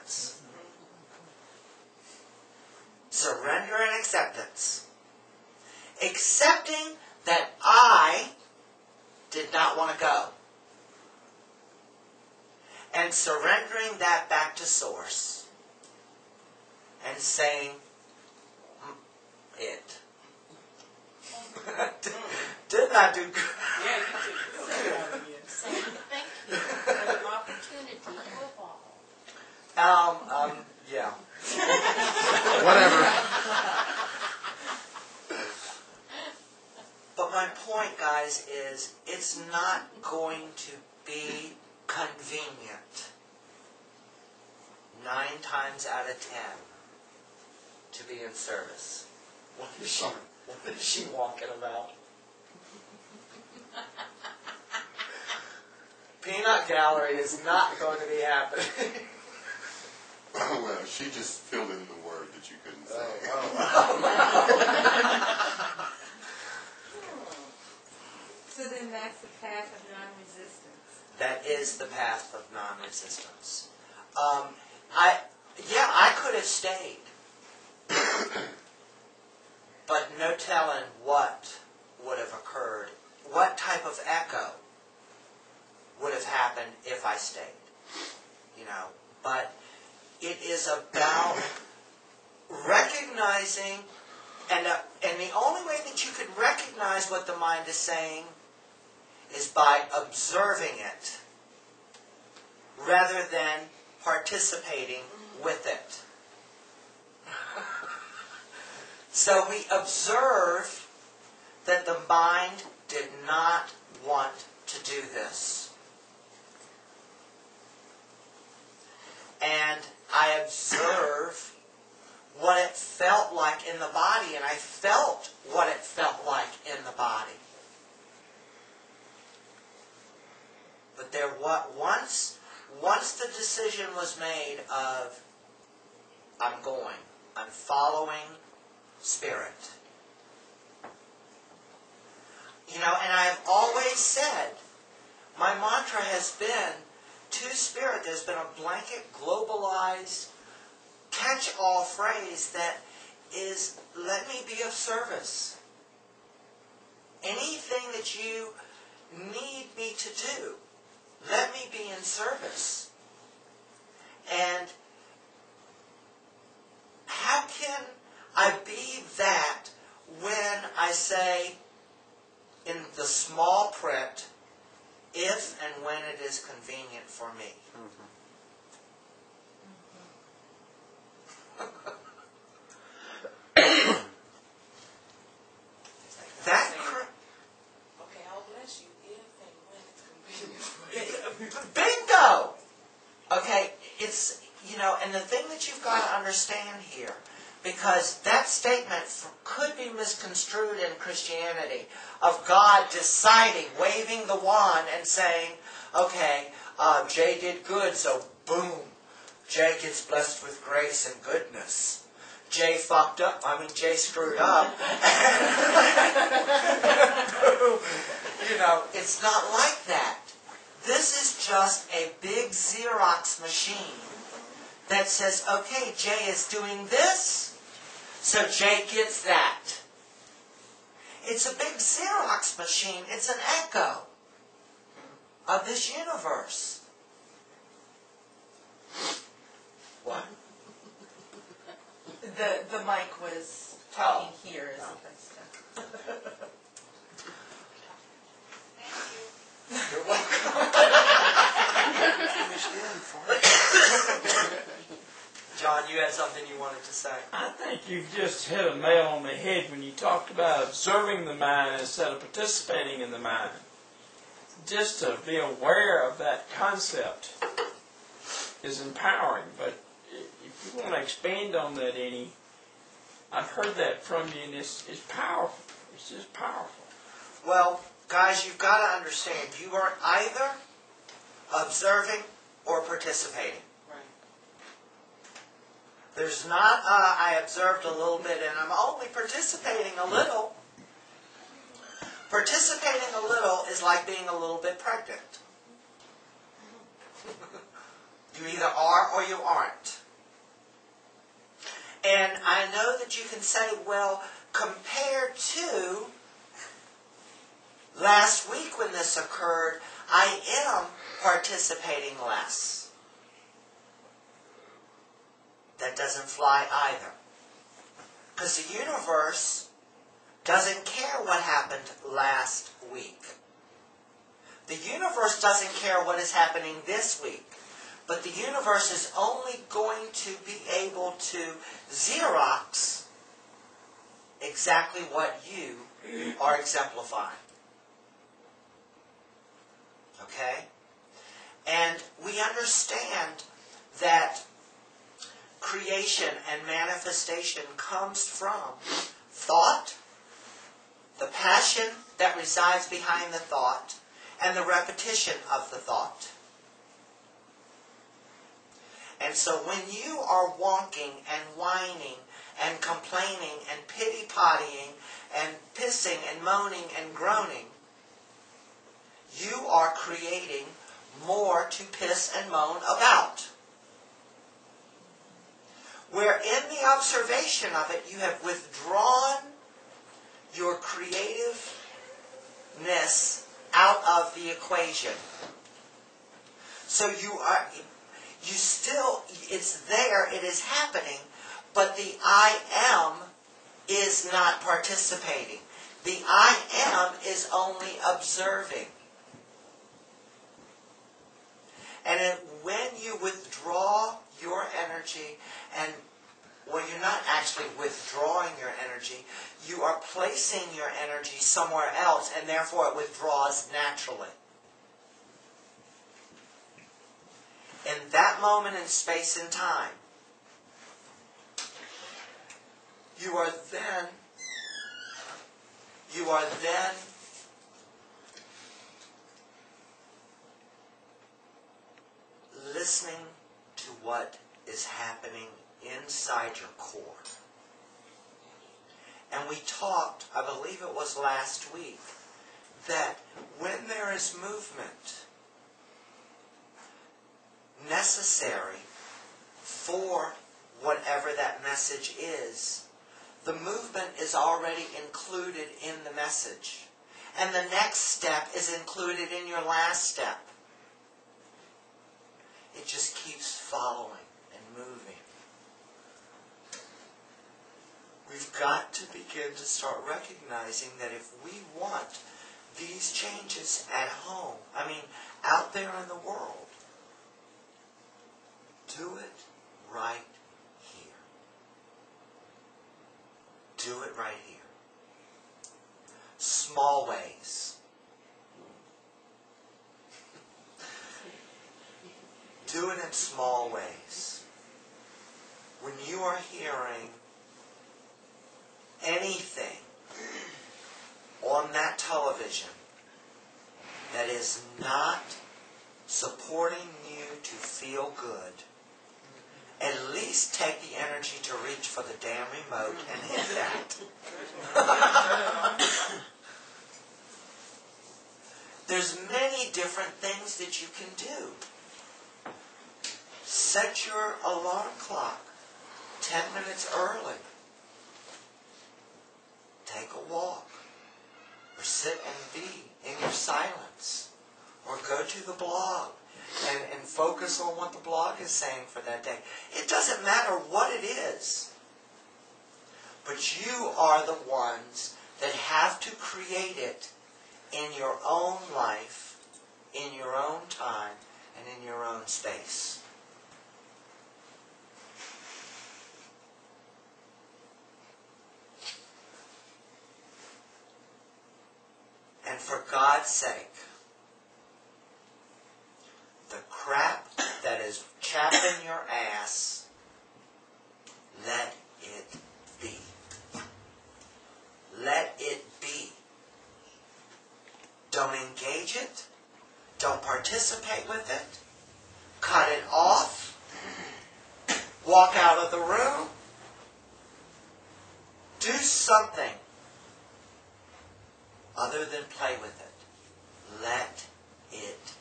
acceptance. Surrender and acceptance. Accepting that I did not want to go. And surrendering that back to Source. And saying, it. Didn't I do good? Yeah, you did good. Saying thank you for the opportunity to evolve. Yeah. Whatever. But my point, guys, is it's not going to be convenient 9 times out of 10 to be in service. What is she walking about? Peanut Gallery is not going to be happening. Well, she just filled in the word that you couldn't say. So then that's the path of non-resistance. That is the path of non-resistance. I could have stayed. But no telling what would have occurred, what type of echo would have happened if I stayed. But it is about recognizing, and the only way that you can recognize what the mind is saying is by observing it rather than participating with it. So we observe that the mind did not want to do this. And I observe what it felt like in the body, and I felt what it felt like in the body. But once the decision was made of, I'm going, I'm following Spirit. And I have always said, my mantra has been, to Spirit, there's been a blanket, globalized, catch-all phrase that is, let me be of service. Anything that you need me to do, let me be in service. And how can I be that when I say in the small print, if and when it is convenient for me? Okay, I'll bless you if and when it's convenient for you. Bingo! Okay, it's, and the thing that you've got to understand here, because that statement could be misconstrued in Christianity, of God deciding, waving the wand and saying, okay, Jay did good, so boom, Jay gets blessed with grace and goodness. Jay fucked up, Jay screwed up. It's not like that. This is just a big Xerox machine that says, okay, Jay is doing this, so Jay gets that. It's a big Xerox machine. It's an echo of this universe. What? The mic was talking here as opposed to... You're welcome. John, you had something you wanted to say. I think you've just hit a nail on the head when you talked about observing the mind instead of participating in the mind. Just to be aware of that concept is empowering. But if you want to expand on that any, I've heard that from you, and it's powerful. It's just powerful. Well, guys, you've got to understand, you are either observing or participating. There's not, I observed a little bit and I'm only participating a little. Participating a little is like being a little bit pregnant. You either are or you aren't. And I know that you can say, well, compared to last week when this occurred, I am participating less. That doesn't fly either. Because the universe doesn't care what happened last week. The universe doesn't care what is happening this week. But the universe is only going to be able to Xerox exactly what you are exemplifying. Okay? And we understand that creation and manifestation comes from thought, the passion that resides behind the thought, and the repetition of the thought. And so when you are wonking and whining and complaining and pity-pottying and pissing and moaning and groaning, you are creating more to piss and moan about. Where in the observation of it, you have withdrawn your creativeness out of the equation. So it's there, it is happening, but the I am is not participating. The I am is only observing. And when you withdraw your energy, and well, you're not actually withdrawing your energy, you are placing your energy somewhere else, and therefore it withdraws naturally. In that moment in space and time, you are then listening to what is happening inside your core. And we talked, I believe it was last week, that when there is movement necessary for whatever that message is, the movement is already included in the message. And the next step is included in your last step. It just keeps following and moving. We've got to begin to start recognizing that if we want these changes at home, out there in the world, do it right here. Do it right here. Small ways. Do it in small ways. When you are hearing anything on that television that is not supporting you to feel good, at least take the energy to reach for the damn remote and hit that. There's many different things that you can do. Set your alarm clock 10 minutes early. Take a walk. Or sit and be in your silence. Or go to the blog and focus on what the blog is saying for that day. It doesn't matter what it is. But you are the ones that have to create it in your own life, in your own time, and in your own space. And for God's sake, the crap that is chapping your ass, let it be. Let it be. Don't engage it. Don't participate with it. Cut it off. Walk out of the room. Do something other than play with it. Let it